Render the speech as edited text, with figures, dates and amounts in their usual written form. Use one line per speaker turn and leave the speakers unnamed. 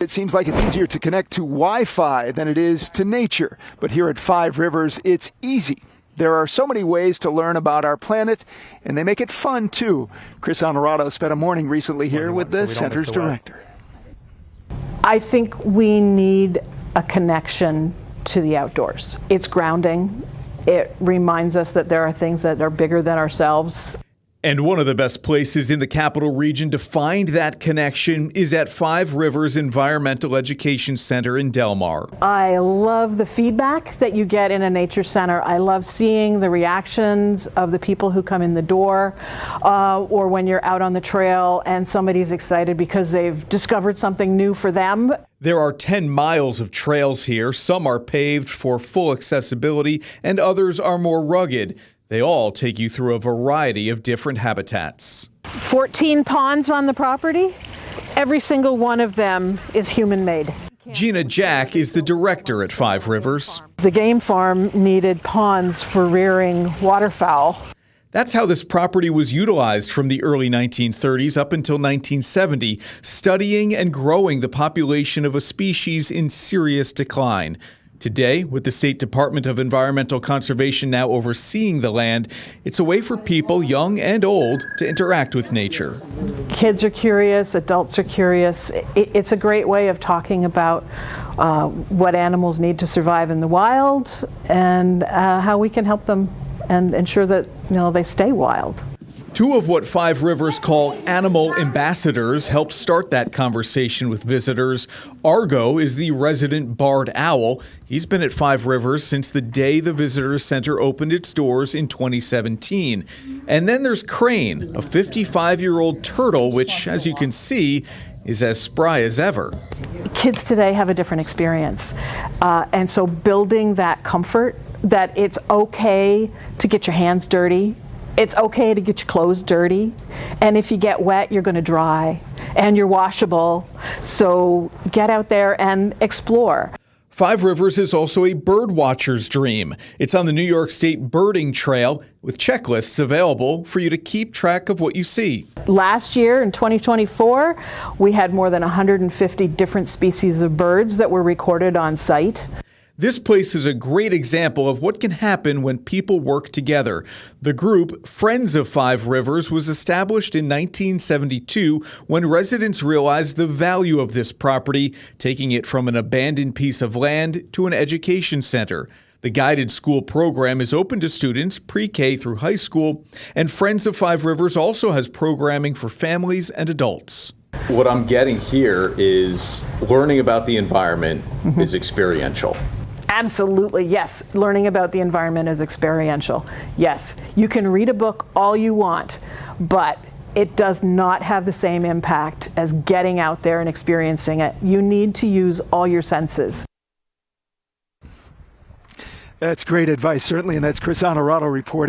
It seems like it's easier to connect to Wi-Fi than it is to nature. But here at Five Rivers, it's easy. There are so many ways to learn about our planet, and they make it fun, too. Chris Honorato spent a morning recently here with the center's director.
I think we need a connection to the outdoors. It's grounding. It reminds us that there are things that are bigger than ourselves.
And one of the best places in the capital region to find that connection is at Five Rivers Environmental Education Center in Delmar.
I love the feedback that you get in a nature center. I love seeing the reactions of the people who come in the door, or when you're out on the trail and somebody's excited because they've discovered something new for them.
There are 10 miles of trails here. Some are paved for full accessibility and others are more rugged. They all take you through a variety of different habitats.
14 ponds on the property. Every single one of them is human-made.
Gina Jack is the director at Five Rivers.
The game farm needed ponds for rearing waterfowl.
That's how this property was utilized from the early 1930s up until 1970, studying and growing the population of a species in serious decline. Today, with the State Department of Environmental Conservation now overseeing the land, it's a way for people, young and old, to interact with nature.
Kids are curious, adults are curious. It's a great way of talking about what animals need to survive in the wild and how we can help them and ensure that they stay wild.
Two of what Five Rivers call animal ambassadors help start that conversation with visitors. Argo is the resident barred owl. He's been at Five Rivers since the day the visitor center opened its doors in 2017. And then there's Crane, a 55-year-old turtle, which, as you can see, is as spry as ever.
Kids today have a different experience. And so building that comfort that it's okay to get your hands dirty. It's okay to get your clothes dirty, and if you get wet, you're going to dry, and you're washable. So get out there and explore.
Five Rivers is also a bird watcher's dream. It's on the New York State Birding Trail with checklists available for you to keep track of what you see.
Last year, in 2024, we had more than 150 different species of birds that were recorded on site.
This place is a great example of what can happen when people work together. The group, Friends of Five Rivers, was established in 1972 when residents realized the value of this property, taking it from an abandoned piece of land to an education center. The guided school program is open to students pre-K through high school, and Friends of Five Rivers also has programming for families and adults.
What I'm getting here is learning about the environment is experiential.
Absolutely, yes. Learning about the environment is experiential. Yes, you can read a book all you want, but it does not have the same impact as getting out there and experiencing it. You need to use all your senses.
That's great advice, certainly, and that's Chris Honorato reporting.